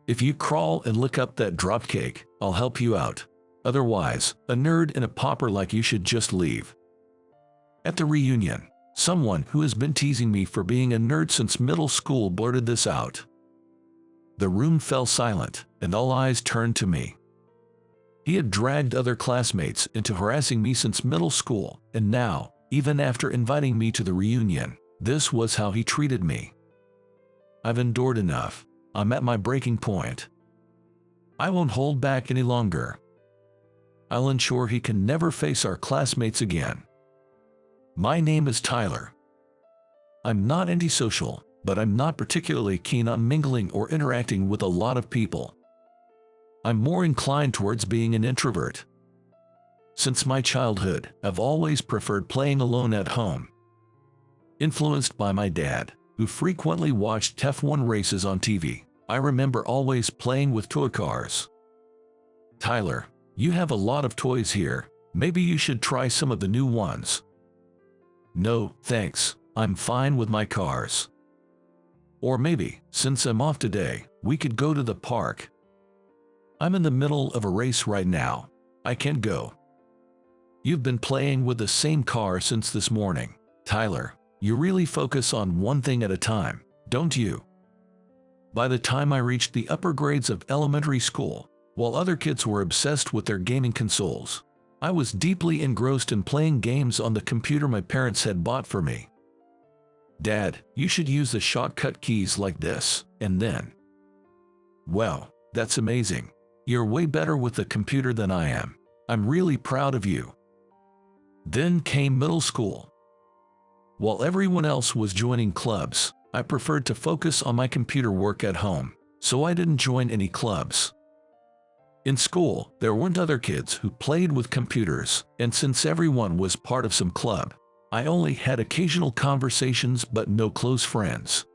If you crawl and lick up that drop cake, I'll help you out. Otherwise, a nerd and a pauper like you should just leave. At the reunion, someone who has been teasing me for being a nerd since middle school blurted this out. The room fell silent, and all eyes turned to me. He had dragged other classmates into harassing me since middle school, and now, even after inviting me to the reunion, this was how he treated me. I've endured enough. I'm at my breaking point. I won't hold back any longer. I'll ensure he can never face our classmates again. My name is Tyler. I'm not antisocial, but I'm not particularly keen on mingling or interacting with a lot of people. I'm more inclined towards being an introvert. Since my childhood, I've always preferred playing alone at home. Influenced by my dad, who frequently watched F1 races on TV, I remember always playing with toy cars. Tyler, you have a lot of toys here. Maybe you should try some of the new ones. No, thanks. I'm fine with my cars. Or maybe, since I'm off today, we could go to the park. I'm in the middle of a race right now. I can't go. You've been playing with the same car since this morning. Tyler, you really focus on one thing at a time, don't you? By the time I reached the upper grades of elementary school, while other kids were obsessed with their gaming consoles, I was deeply engrossed in playing games on the computer my parents had bought for me. Dad, you should use the shortcut keys like this, and then. Well, that's amazing. You're way better with the computer than I am. I'm really proud of you. Then came middle school. While everyone else was joining clubs, I preferred to focus on my computer work at home, so I didn't join any clubs. In school, there weren't other kids who played with computers, and since everyone was part of some club, I only had occasional conversations but no close friends.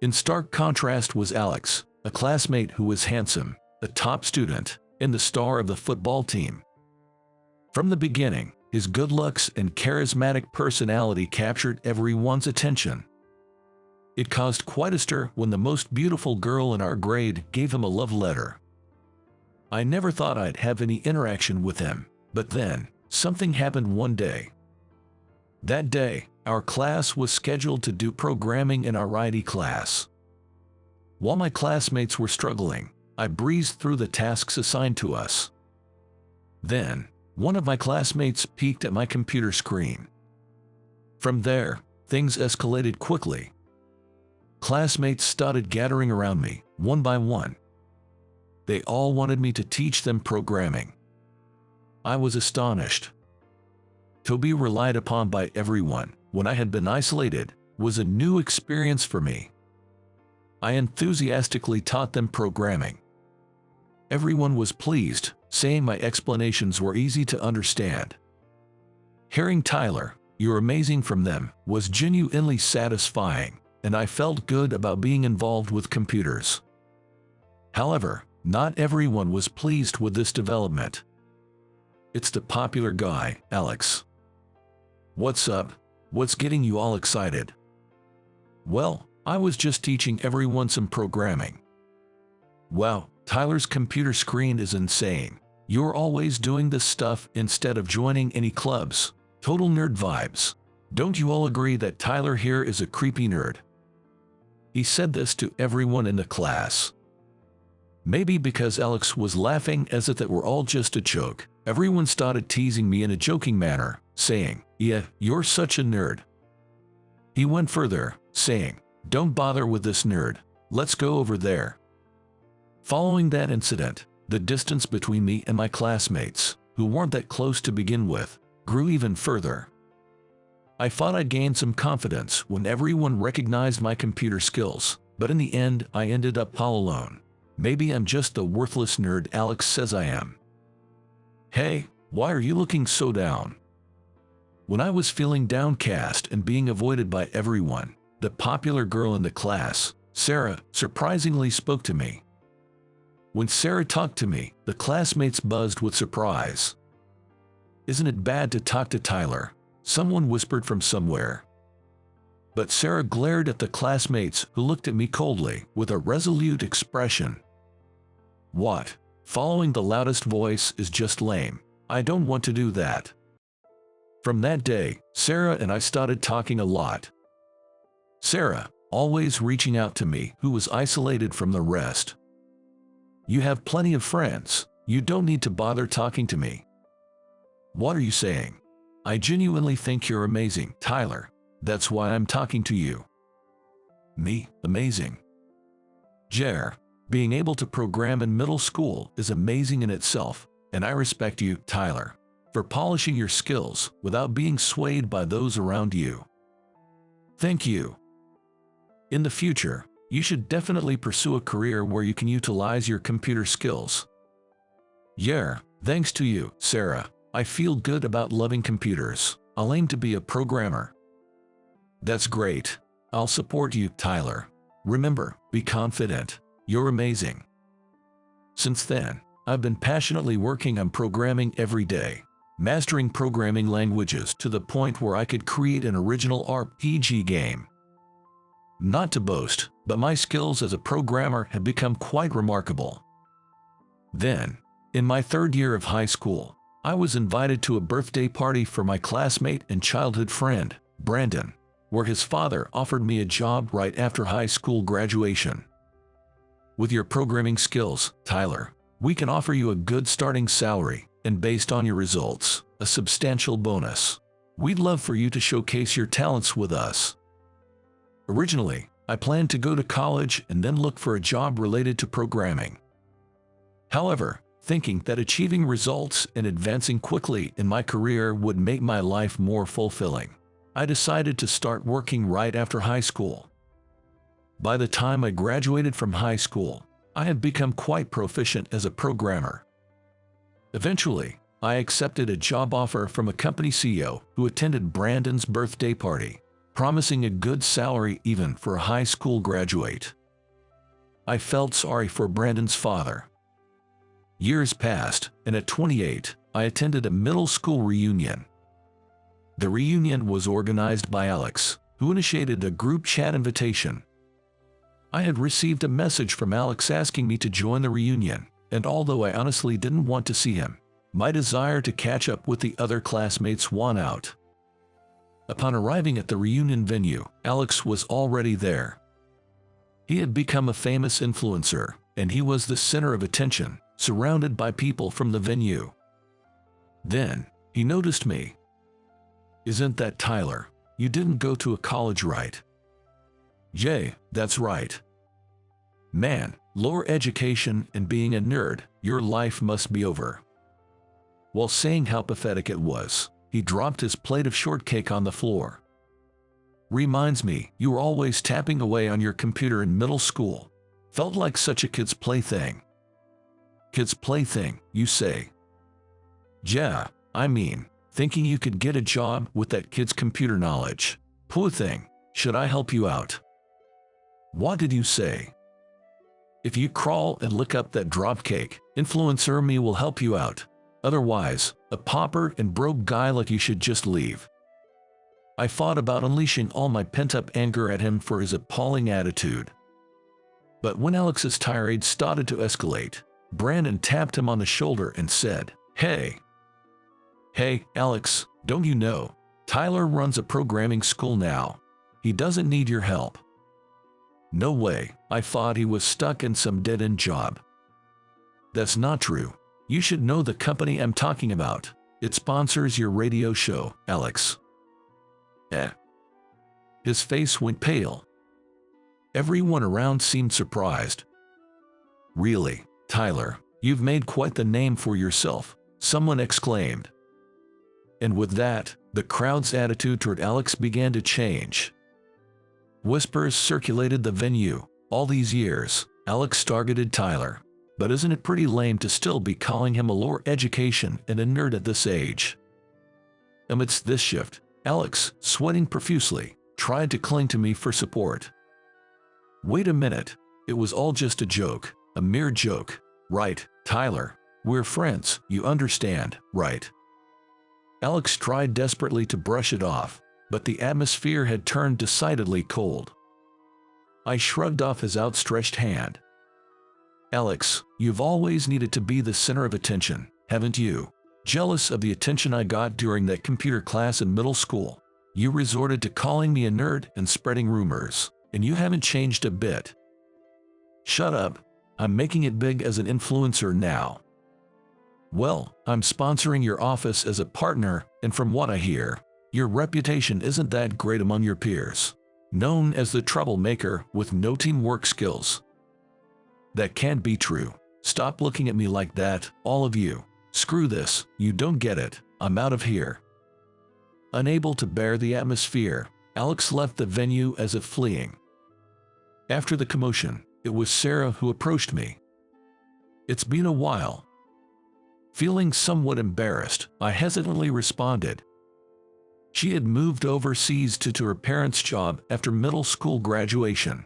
In stark contrast was Alex, a classmate who was handsome, a top student, and the star of the football team. From the beginning, his good looks and charismatic personality captured everyone's attention. It caused quite a stir when the most beautiful girl in our grade gave him a love letter. I never thought I'd have any interaction with him, but then, something happened one day. That day, our class was scheduled to do programming in our IT class. While my classmates were struggling, I breezed through the tasks assigned to us. Then, one of my classmates peeked at my computer screen. From there, things escalated quickly. Classmates started gathering around me, one by one. They all wanted me to teach them programming. I was astonished. To be relied upon by everyone, when I had been isolated, was a new experience for me. I enthusiastically taught them programming. Everyone was pleased, saying my explanations were easy to understand. Hearing Tyler, "You're amazing" from them was genuinely satisfying, and I felt good about being involved with computers. However, not everyone was pleased with this development. It's the popular guy, Alex. What's up? What's getting you all excited? Well, I was just teaching everyone some programming. Wow, Tyler's computer screen is insane. You're always doing this stuff instead of joining any clubs. Total nerd vibes. Don't you all agree that Tyler here is a creepy nerd? He said this to everyone in the class. Maybe because Alex was laughing as if it were all just a joke, everyone started teasing me in a joking manner, saying, "Yeah, you're such a nerd." He went further, saying, "Don't bother with this nerd. Let's go over there." Following that incident, the distance between me and my classmates, who weren't that close to begin with, grew even further. I thought I'd gained some confidence when everyone recognized my computer skills, but in the end I ended up all alone. Maybe I'm just the worthless nerd Alex says I am. Hey, why are you looking so down? When I was feeling downcast and being avoided by everyone, the popular girl in the class, Sarah, surprisingly spoke to me. When Sarah talked to me, the classmates buzzed with surprise. "Isn't it bad to talk to Tyler?" someone whispered from somewhere. But Sarah glared at the classmates who looked at me coldly with a resolute expression. What? Following the loudest voice is just lame. I don't want to do that. From that day, Sarah and I started talking a lot. Sarah, always reaching out to me, who was isolated from the rest. You have plenty of friends. You don't need to bother talking to me. What are you saying? I genuinely think you're amazing, Tyler. That's why I'm talking to you. Me, amazing. Jer, being able to program in middle school is amazing in itself, and I respect you, Tyler, for polishing your skills without being swayed by those around you. Thank you. In the future, you should definitely pursue a career where you can utilize your computer skills. Yeah, thanks to you, Sarah. I feel good about loving computers. I'll aim to be a programmer. That's great. I'll support you, Tyler. Remember, be confident. You're amazing. Since then, I've been passionately working on programming every day, mastering programming languages to the point where I could create an original RPG game. Not to boast, but my skills as a programmer have become quite remarkable. Then, in my third year of high school, I was invited to a birthday party for my classmate and childhood friend, Brandon, where his father offered me a job right after high school graduation. With your programming skills, Tyler, we can offer you a good starting salary, and based on your results, a substantial bonus. We'd love for you to showcase your talents with us. Originally, I planned to go to college and then look for a job related to programming. However, thinking that achieving results and advancing quickly in my career would make my life more fulfilling, I decided to start working right after high school. By the time I graduated from high school, I had become quite proficient as a programmer. Eventually, I accepted a job offer from a company CEO who attended Brandon's birthday party, promising a good salary even for a high school graduate. I felt sorry for Brandon's father. Years passed, and at 28, I attended a middle school reunion. The reunion was organized by Alex, who initiated a group chat invitation. I had received a message from Alex asking me to join the reunion, and although I honestly didn't want to see him, my desire to catch up with the other classmates won out. Upon arriving at the reunion venue, Alex was already there. He had become a famous influencer, and he was the center of attention, surrounded by people from the venue. Then, he noticed me. Isn't that Tyler? You didn't go to a college, right? Yay, that's right. Man, lower education and being a nerd, your life must be over. While saying how pathetic it was, he dropped his plate of shortcake on the floor. Reminds me, you were always tapping away on your computer in middle school. Felt like such a kid's plaything. Kid's plaything, you say? Yeah, I mean, thinking you could get a job with that kid's computer knowledge. Poor thing, should I help you out? What did you say? If you crawl and lick up that dropcake, influencer me will help you out. Otherwise, a pauper and broke guy like you should just leave. I thought about unleashing all my pent-up anger at him for his appalling attitude. But when Alex's tirade started to escalate, Brandon tapped him on the shoulder and said, Hey, Alex, don't you know? Tyler runs a programming school now. He doesn't need your help. No way, I thought he was stuck in some dead-end job. That's not true. You should know the company I'm talking about. It sponsors your radio show, Alex. His face went pale. Everyone around seemed surprised. Really, Tyler, you've made quite the name for yourself, someone exclaimed. And with that, the crowd's attitude toward Alex began to change. Whispers circulated the venue. All these years, Alex targeted Tyler. But isn't it pretty lame to still be calling him a lower education and a nerd at this age? Amidst this shift, Alex, sweating profusely, tried to cling to me for support. Wait a minute, it was all just a joke, a mere joke, right, Tyler? We're friends, you understand, right? Alex tried desperately to brush it off, but the atmosphere had turned decidedly cold. I shrugged off his outstretched hand. Alex, you've always needed to be the center of attention, haven't you? Jealous of the attention I got during that computer class in middle school, you resorted to calling me a nerd and spreading rumors, and you haven't changed a bit. Shut up. I'm making it big as an influencer now. Well, I'm sponsoring your office as a partner, and from what I hear, your reputation isn't that great among your peers. Known as the troublemaker with no teamwork skills. That can't be true. Stop looking at me like that, all of you. Screw this, you don't get it, I'm out of here. Unable to bear the atmosphere, Alex left the venue as if fleeing. After the commotion, it was Sarah who approached me. It's been a while. Feeling somewhat embarrassed, I hesitantly responded. She had moved overseas to her parents' job after middle school graduation.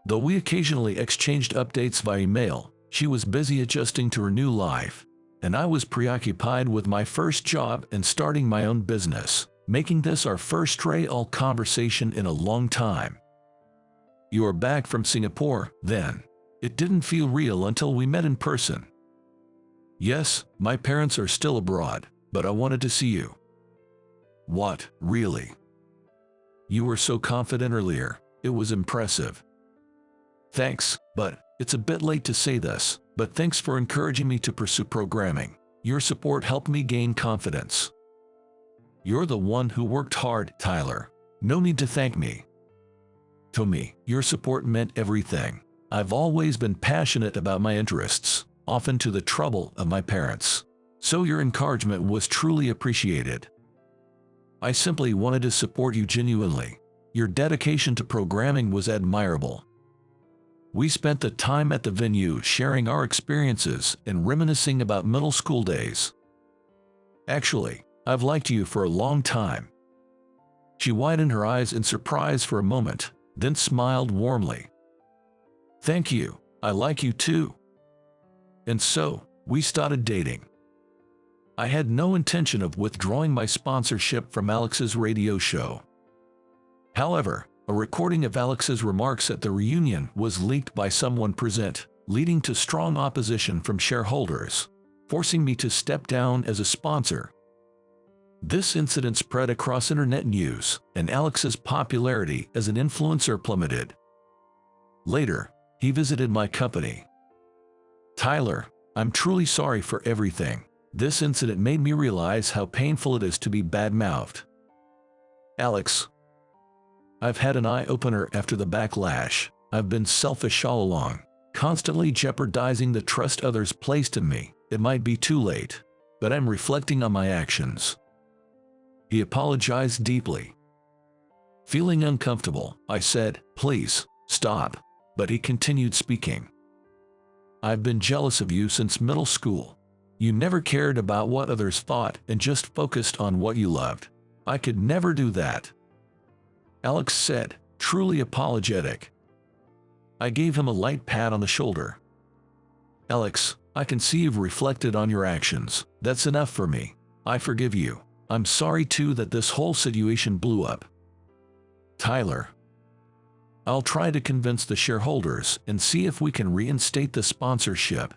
Though we occasionally exchanged updates via email, she was busy adjusting to her new life, and I was preoccupied with my first job and starting my own business, making this our first real conversation in a long time. You are back from Singapore, then? It didn't feel real until we met in person. Yes, my parents are still abroad, but I wanted to see you. What, really? You were so confident earlier, it was impressive. Thanks, but it's a bit late to say this, but thanks for encouraging me to pursue programming. Your support helped me gain confidence. You're the one who worked hard, Tyler. No need to thank me. To me, your support meant everything. I've always been passionate about my interests, often to the trouble of my parents. So your encouragement was truly appreciated. I simply wanted to support you genuinely. Your dedication to programming was admirable. We spent the time at the venue sharing our experiences and reminiscing about middle school days. Actually, I've liked you for a long time. She widened her eyes in surprise for a moment, then smiled warmly. Thank you, I like you too. And so, we started dating. I had no intention of withdrawing my sponsorship from Alex's radio show. However, a recording of Alex's remarks at the reunion was leaked by someone present, leading to strong opposition from shareholders, forcing me to step down as a sponsor. This incident spread across internet news, and Alex's popularity as an influencer plummeted. Later, he visited my company. Tyler, I'm truly sorry for everything. This incident made me realize how painful it is to be bad-mouthed. Alex, I've had an eye-opener after the backlash. I've been selfish all along, constantly jeopardizing the trust others placed in me. It might be too late, but I'm reflecting on my actions. He apologized deeply. Feeling uncomfortable, I said, please, stop. But he continued speaking. I've been jealous of you since middle school. You never cared about what others thought and just focused on what you loved. I could never do that. Alex said, truly apologetic. I gave him a light pat on the shoulder. Alex, I can see you've reflected on your actions. That's enough for me. I forgive you. I'm sorry too that this whole situation blew up. Tyler, I'll try to convince the shareholders and see if we can reinstate the sponsorship.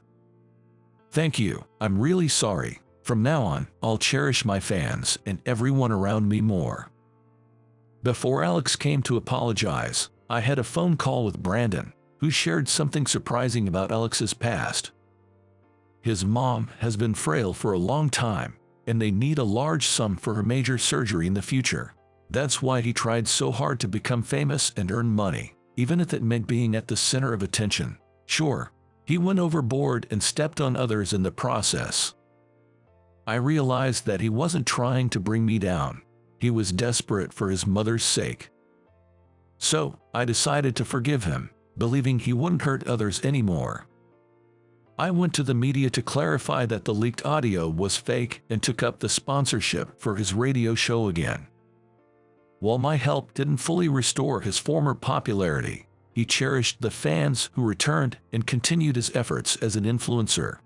Thank you. I'm really sorry. From now on, I'll cherish my fans and everyone around me more. Before Alex came to apologize, I had a phone call with Brandon, who shared something surprising about Alex's past. His mom has been frail for a long time, and they need a large sum for her major surgery in the future. That's why he tried so hard to become famous and earn money, even if it meant being at the center of attention. Sure, he went overboard and stepped on others in the process. I realized that he wasn't trying to bring me down. He was desperate for his mother's sake. So, I decided to forgive him, believing he wouldn't hurt others anymore. I went to the media to clarify that the leaked audio was fake and took up the sponsorship for his radio show again. While my help didn't fully restore his former popularity, he cherished the fans who returned and continued his efforts as an influencer.